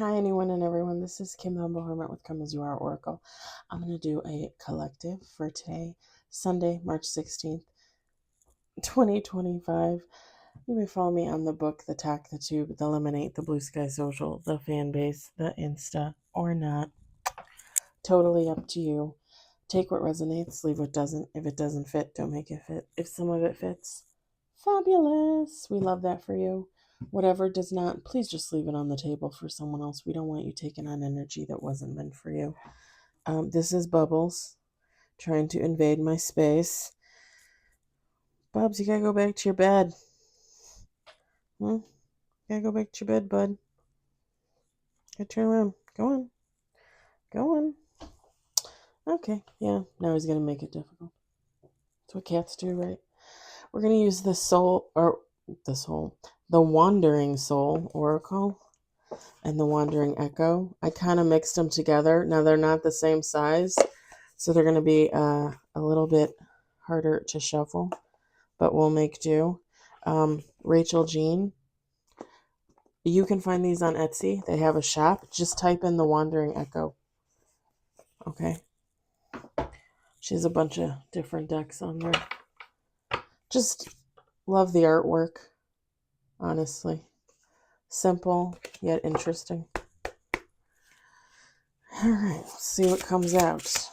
Hi, anyone and everyone. This is Kim, the Humble Hermit with Come As You Are Oracle. I'm going to do a collective for today, Sunday, March 16th, 2025. You may follow me on the book, the Talk, the Tube, the Lemonade, the Blue Sky Social, the Fan Base, the Insta, or not. Totally up to you. Take what resonates, leave what doesn't. If it doesn't fit, don't make it fit. If some of it fits, fabulous. We love that for you. Whatever does not, please just leave it on the table for someone else. We don't want you taking on energy that wasn't meant for you. This is Bubbles trying to invade my space. Bubs, you gotta go back to your bed. You gotta go back to your bed, bud. Gotta turn around. Go on. Go on. Okay, yeah, now he's gonna make it difficult. That's what cats do, right? We're gonna use the Wandering Soul Oracle and the Wandering Echo. I kind of mixed them together. Now they're not the same size, so they're going to be a little bit harder to shuffle, but we'll make do. Rachel Jean, you can find these on Etsy. They have a shop. Just type in the Wandering Echo. Okay. She has a bunch of different decks on there. Just love the artwork, honestly. Simple, yet interesting. All right, let's see what comes out.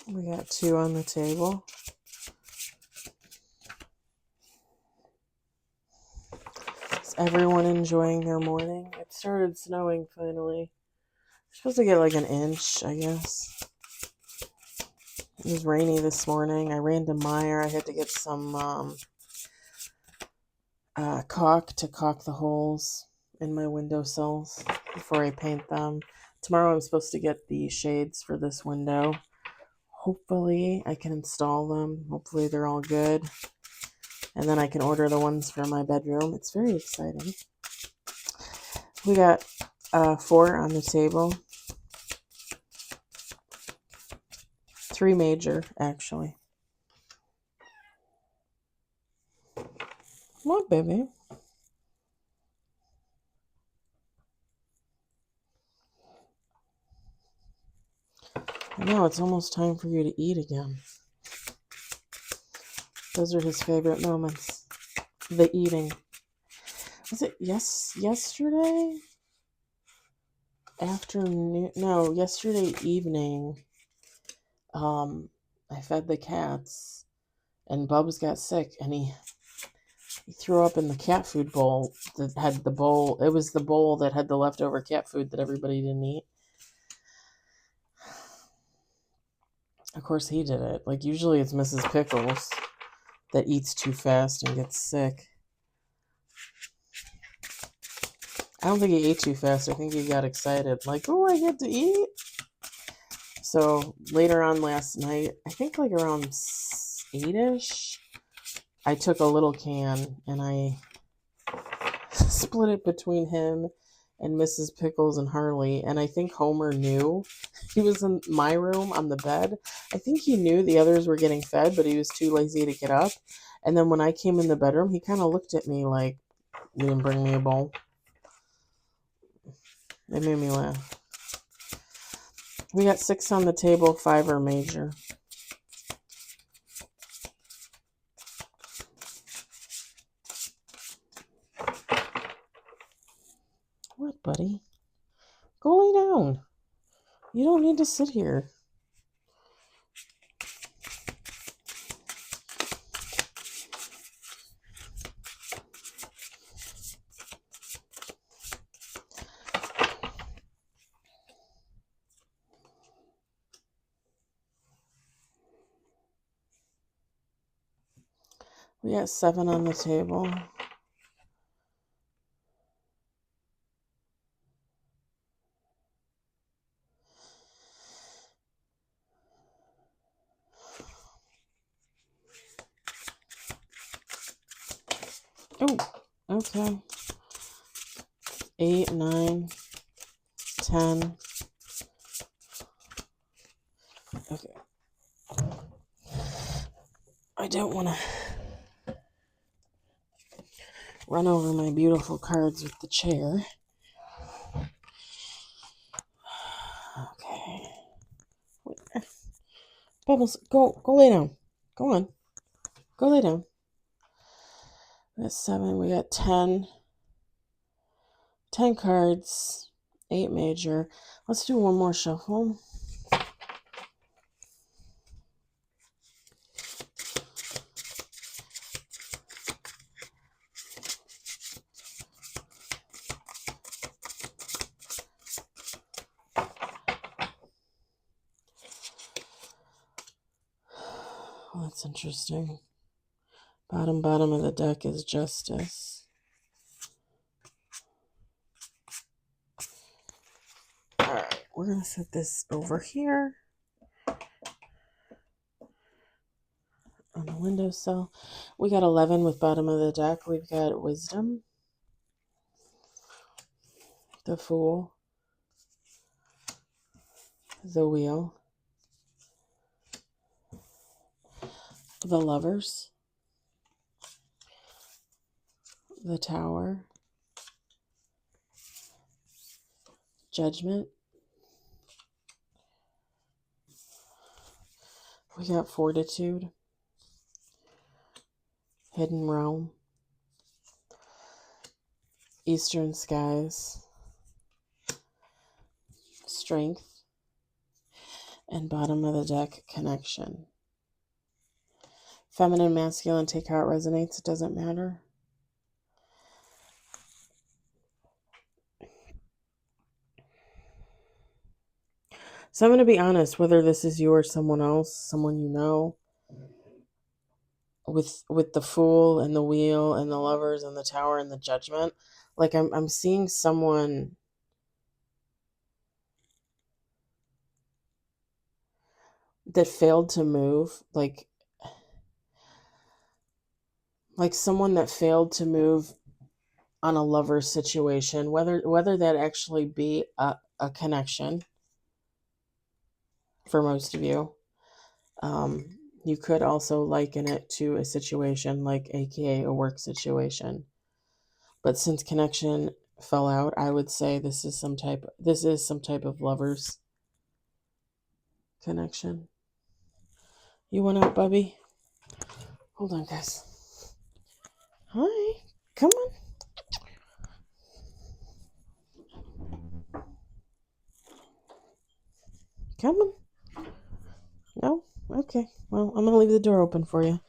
We got 2 on the table. Is everyone enjoying their morning? It started snowing finally. We're supposed to get like an inch, I guess. It was rainy this morning. I ran to Meyer. I had to get some caulk to caulk the holes in my windowsills before I paint them. Tomorrow I'm supposed to get the shades for this window. Hopefully I can install them. Hopefully they're all good. And then I can order the ones for my bedroom. It's very exciting. We got 4 on the table. 3 major, actually. What, baby? I know, it's almost time for you to eat again. Those are his favorite moments. The eating. Was it yesterday? Afternoon? No, yesterday evening. I fed the cats, and Bubs got sick, and he threw up in the cat food bowl that had the bowl. It was the bowl that had the leftover cat food that everybody didn't eat. Of course, he did it. Like, usually it's Mrs. Pickles that eats too fast and gets sick. I don't think he ate too fast. I think he got excited. Like, oh, I get to eat. So later on last night, I think like around 8-ish, I took a little can and I split it between him and Mrs. Pickles and Harley. And I think Homer knew. He was in my room on the bed. I think he knew the others were getting fed, but he was too lazy to get up. And then when I came in the bedroom, he kind of looked at me like, you didn't bring me a bowl. It made me laugh. We got 6 on the table, 5 are major. What, buddy? Go lay down. You don't need to sit here. We got 7 on the table. Oh, okay. 8, 9, 10. Okay. I don't want to run over my beautiful cards with the chair. Okay. Bubbles, go lay down. Go on. Go lay down. We got 7. We got 10. 10 cards. 8 major. Let's do one more shuffle. Well, that's interesting. Bottom of the deck is Justice. Alright, we're going to set this over here on the windowsill. We got 11 with bottom of the deck. We've got Wisdom, the Fool, the Wheel, the Lovers, the Tower, Judgment. We got Fortitude, Hidden Realm, Eastern Skies, Strength, and bottom of the deck, Connection. Feminine, masculine, take how it resonates. It doesn't matter. So I'm going to be honest, whether this is you or someone else, someone you know, with the Fool and the Wheel and the Lovers and the Tower and the Judgment, like I'm seeing someone that failed to move, like someone that failed to move on a lover situation, whether that actually be a connection for most of you. You could also liken it to a situation like AKA a work situation. But since connection fell out, I would say this is some type of lovers connection. You went out, Bubby? Hold on, guys. Hi. Come on. Come on. No? Okay. Well, I'm going to leave the door open for you.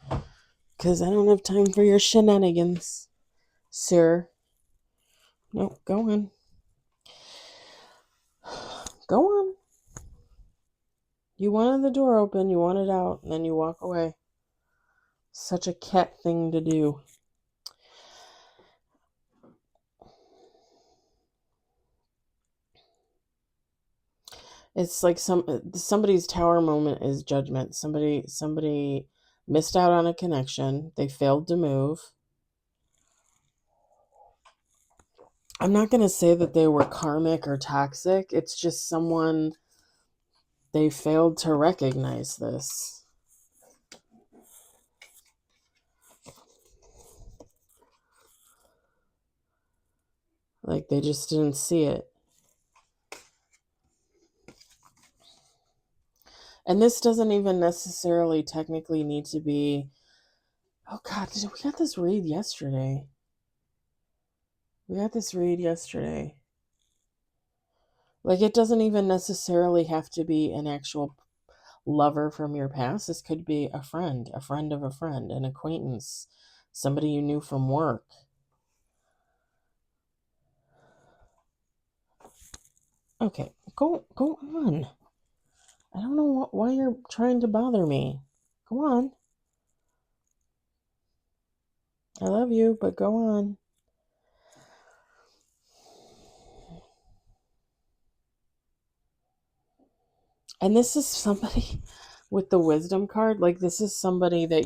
Because I don't have time for your shenanigans, sir. No, go on. Go on. You wanted the door open, you want it out, and then you walk away. Such a cat thing to do. It's like somebody's tower moment is Judgment. Somebody missed out on a connection. They failed to move. I'm not going to say that they were karmic or toxic. It's just someone, they failed to recognize this. Like they just didn't see it. And this doesn't even necessarily technically need to be, oh God, we got this read yesterday. We got this read yesterday. Like, it doesn't even necessarily have to be an actual lover from your past. This could be a friend of a friend, an acquaintance, somebody you knew from work. Okay, go on. I don't know why you're trying to bother me. Go on. I love you, but go on. And this is somebody with the wisdom card. Like, this is somebody that,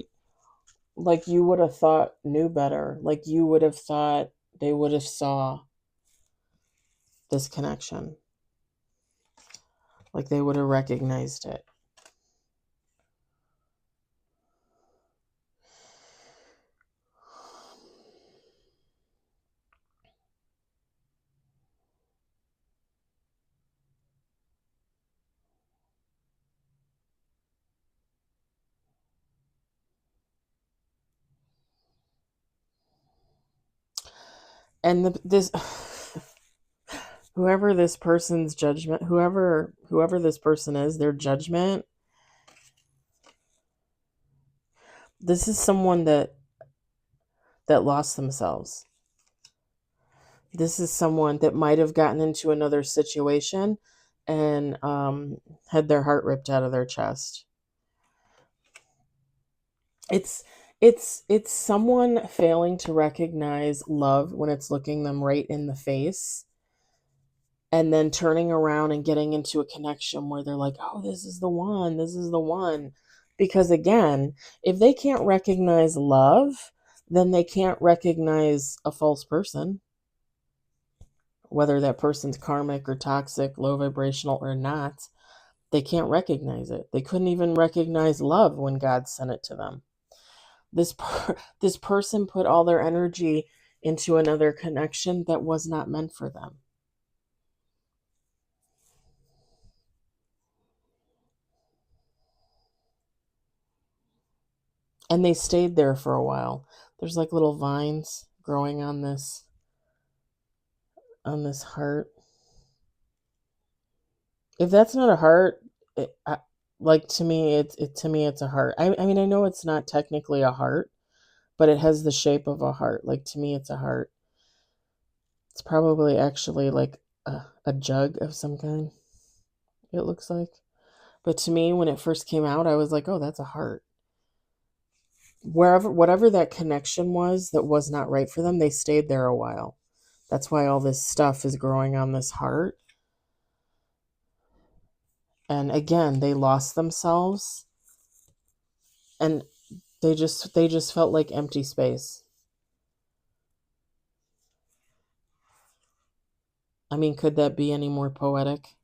like, you would have thought knew better. Like, you would have thought they would have saw this connection. Like, they would have recognized it. And this whoever this person's judgment, whoever this person is, their judgment, this is someone that lost themselves. This is someone that might have gotten into another situation and had their heart ripped out of their chest. It's someone failing to recognize love when it's looking them right in the face, and then turning around and getting into a connection where they're like, oh, this is the one. This is the one. Because again, if they can't recognize love, then they can't recognize a false person, whether that person's karmic or toxic, low vibrational or not. They can't recognize it. They couldn't even recognize love when God sent it to them. This person put all their energy into another connection that was not meant for them. And they stayed there for a while. There's like little vines growing on this heart. If that's not a heart, like, to me, it's a heart. I mean, I know it's not technically a heart, but it has the shape of a heart. Like, to me, it's a heart. It's probably actually like a jug of some kind, it looks like. But to me, when it first came out, I was like, oh, that's a heart. Whatever that connection was that was not right for them, they stayed there a while. That's why all this stuff is growing on this heart. And again, they lost themselves, and they just felt like empty space. I mean, could that be any more poetic?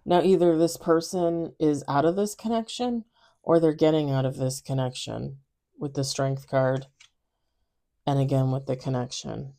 Now, either this person is out of this connection or they're getting out of this connection with the strength card, and again with the connection.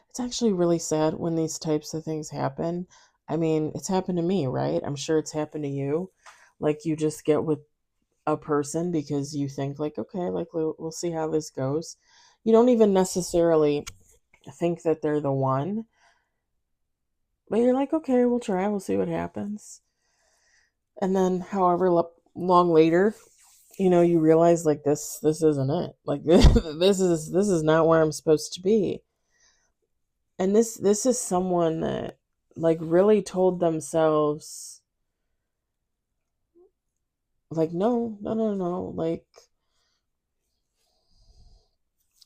It's actually really sad when these types of things happen. I mean, it's happened to me, right? I'm sure it's happened to you. Like, you just get with a person because you think, like, okay, like, we'll see how this goes. You don't even necessarily think that they're the one, but you're like, okay, we'll try, we'll see what happens. And then however long later, you realize, like, this isn't it. Like, this is not where I'm supposed to be. And this is someone that, like, really told themselves, like, no, like,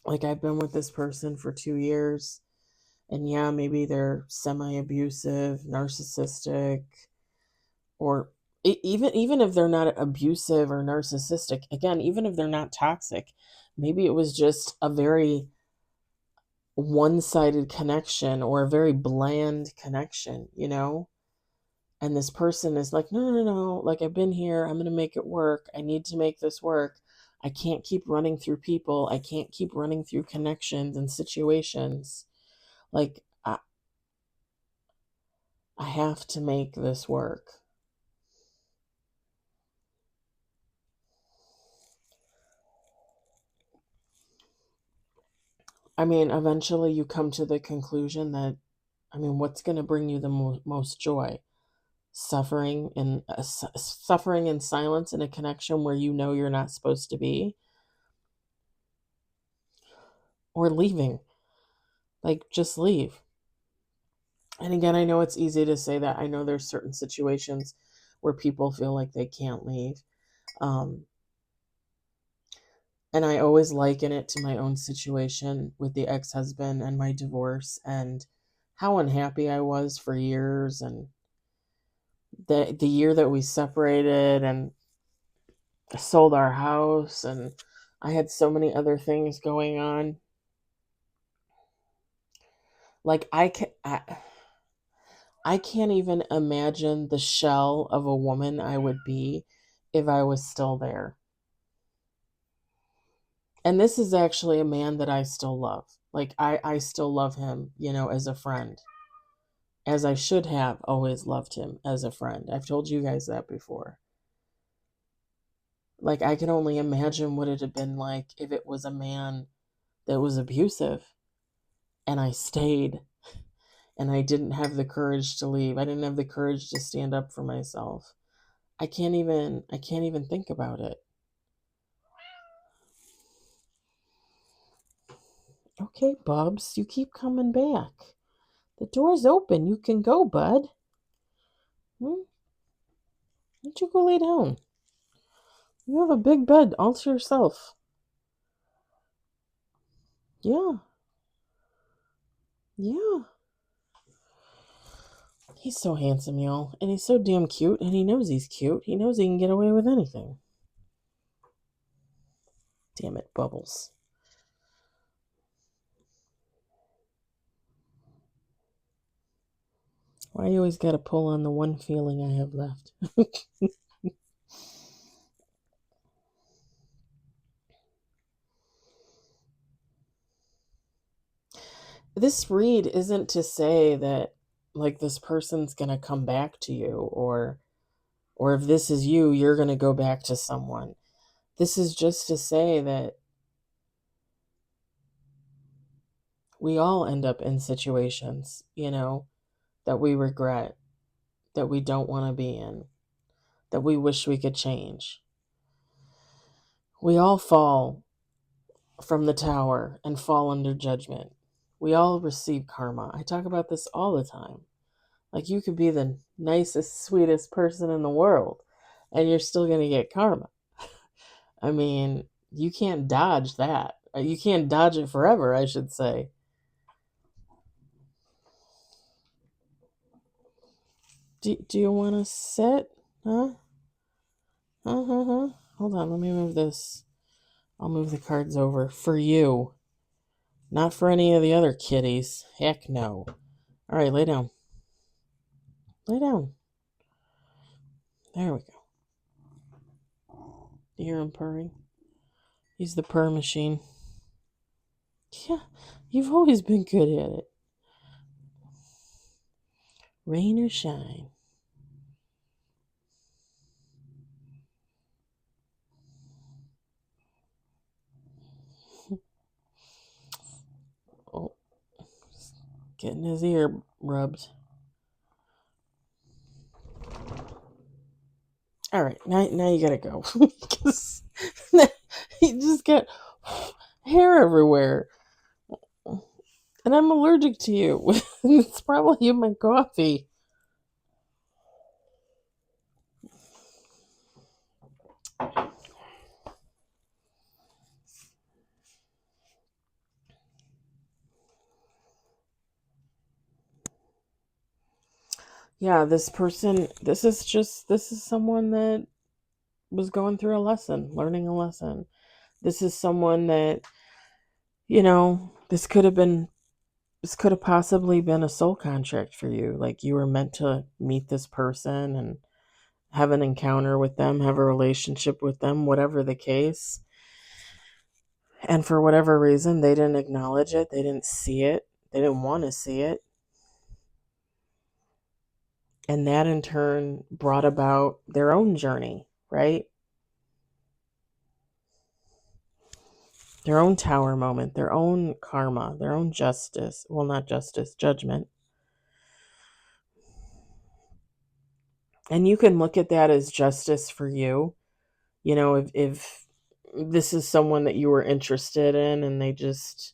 I've been with this person for 2 years, and yeah, maybe they're semi-abusive, narcissistic, or even if they're not abusive or narcissistic, again, even if they're not toxic, maybe it was just a very one-sided connection or a very bland connection, And this person is like, no, no, no, like, I've been here. I'm going to make it work. I need to make this work. I can't keep running through people. I can't keep running through connections and situations. Like, I have to make this work. I mean, eventually you come to the conclusion that, I mean, what's going to bring you the most joy? Suffering and suffering in silence in a connection where you know you're not supposed to be, or leaving. Like, just leave. And again, I know it's easy to say that. I know there's certain situations where people feel like they can't leave. And I always liken it to my own situation with the ex-husband and my divorce, and how unhappy I was for years, and the year that we separated and sold our house, and I had so many other things going on. Like, I can't even imagine the shell of a woman I would be if I was still there. And this is actually a man that I still love. Like, I still love him, as a friend, as I should have always loved him as a friend. I've told you guys that before. Like, I can only imagine what it'd have been like if it was a man that was abusive and I stayed, and I didn't have the courage to leave. I didn't have the courage to stand up for myself. I can't even think about it. Okay, Bubs, you keep coming back. The door's open. You can go, bud. Why don't you go lay down? You have a big bed all to yourself. Yeah. Yeah. He's so handsome, y'all. And he's so damn cute. And he knows he's cute. He knows he can get away with anything. Damn it, Bubbles. Why you always gotta pull on the one feeling I have left? This read isn't to say that, like, this person's gonna come back to you, or if this is you, you're gonna go back to someone. This is just to say that we all end up in situations, that we regret, that we don't want to be in, that we wish we could change. We all fall from the tower and fall under judgment. We all receive karma. I talk about this all the time. Like, you could be the nicest, sweetest person in the world, and you're still going to get karma. I mean, you can't dodge that. You can't dodge it forever, I should say. Do you want to sit? Huh? Huh? Hold on, let me move this. I'll move the cards over for you. Not for any of the other kitties. Heck no. All right, lay down. Lay down. There we go. You hear him purring? He's the purr machine. Yeah, you've always been good at it. Rain or shine. Oh, getting his ear rubbed. All right, now you gotta go. Because you just got hair everywhere. And I'm allergic to you. It's probably in my coffee. Yeah, this is someone that was going through a lesson, learning a lesson. This is someone that, this could have been this could have possibly been a soul contract for you. Like you were meant to meet this person and have an encounter with them, have a relationship with them, whatever the case. And for whatever reason, they didn't acknowledge it. They didn't see it. They didn't want to see it. And that in turn brought about their own journey, right? Their own tower moment, their own karma, their own justice. Well, not justice, judgment. And you can look at that as justice for you. You know, if this is someone that you were interested in and they just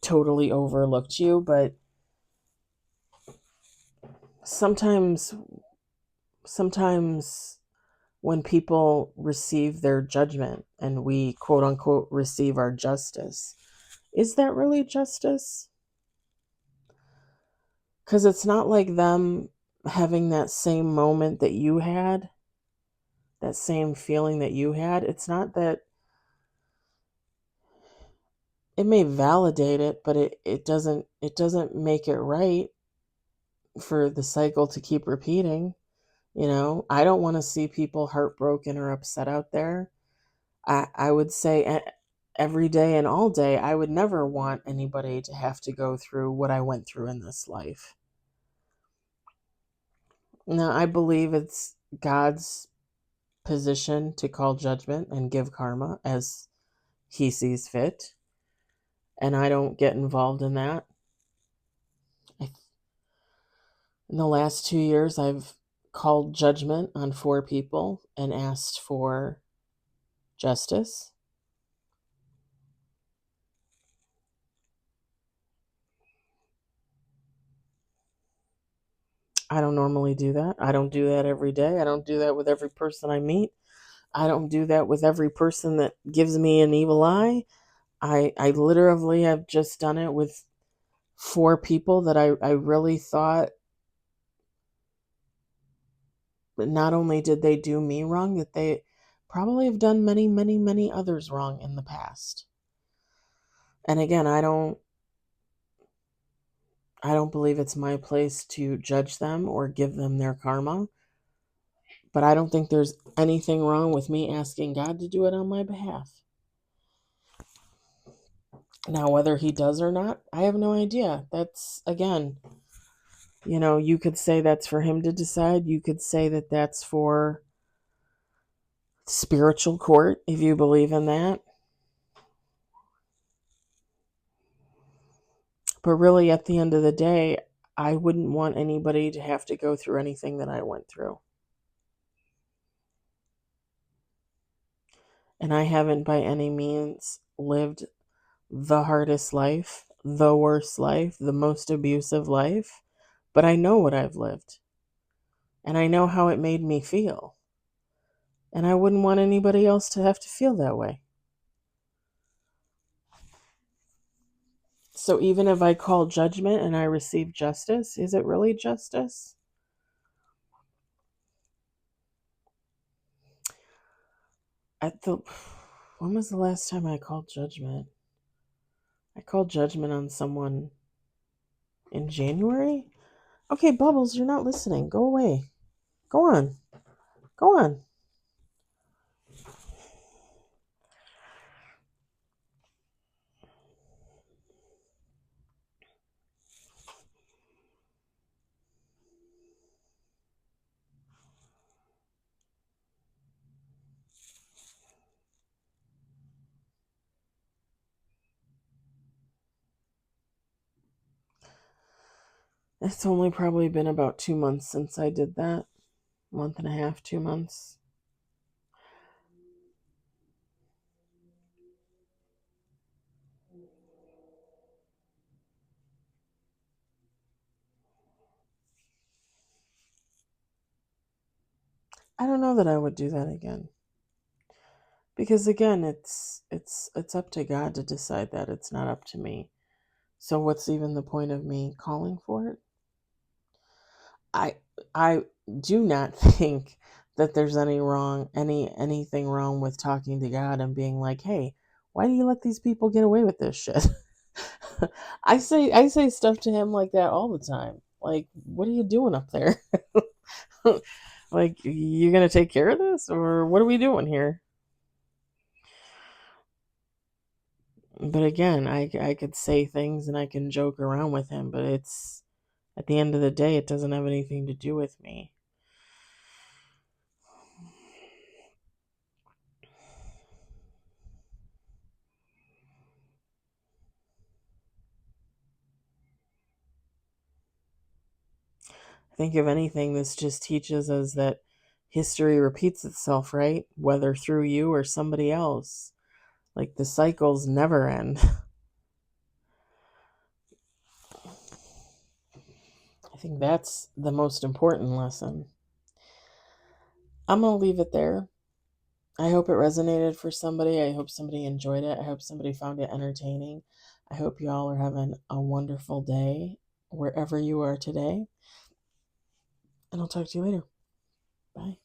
totally overlooked you. But sometimes when people receive their judgment and we quote unquote receive our justice, is that really justice? Because it's not like them having that same moment that you had, that same feeling that you had. It's not that it may validate it, but it doesn't make it right for the cycle to keep repeating. You know, I don't want to see people heartbroken or upset out there. I would say every day and all day, I would never want anybody to have to go through what I went through in this life. Now, I believe it's God's position to call judgment and give karma as he sees fit, and I don't get involved in that. In the last 2 years, I've called judgment on 4 people and asked for justice. I don't normally do that. I don't do that every day. I don't do that with every person I meet. I don't do that with every person that gives me an evil eye. I literally have just done it with 4 people that I really thought not only did they do me wrong, that they probably have done many, many, many others wrong in the past. And again, I don't believe it's my place to judge them or give them their karma. But I don't think there's anything wrong with me asking God to do it on my behalf. Now, whether he does or not, I have no idea. That's, again, you could say that's for him to decide. You could say that that's for spiritual court, if you believe in that. But really, at the end of the day, I wouldn't want anybody to have to go through anything that I went through. And I haven't by any means lived the hardest life, the worst life, the most abusive life, but I know what I've lived. And I know how it made me feel. And I wouldn't want anybody else to have to feel that way. So even if I call judgment and I receive justice, is it really justice? When was the last time I called judgment? I called judgment on someone in January? Okay, Bubbles, you're not listening. Go away. Go on. Go on. It's only probably been about 2 months since I did that. 1.5, 2 months. I don't know that I would do that again. Because again, it's up to God to decide that. It's not up to me. So what's even the point of me calling for it? I do not think that there's anything wrong with talking to God and being like, "Hey, why do you let these people get away with this shit?" I say stuff to him like that all the time. Like, what are you doing up there? Like, you gonna take care of this, or what are we doing here? But again, I could say things and I can joke around with him, but it's at the end of the day, it doesn't have anything to do with me. I think if anything, this just teaches us that history repeats itself, right? Whether through you or somebody else. Like, the cycles never end. I think that's the most important lesson. I'm going to leave it there. I hope it resonated for somebody. I hope somebody enjoyed it. I hope somebody found it entertaining. I hope you all are having a wonderful day wherever you are today. And I'll talk to you later. Bye.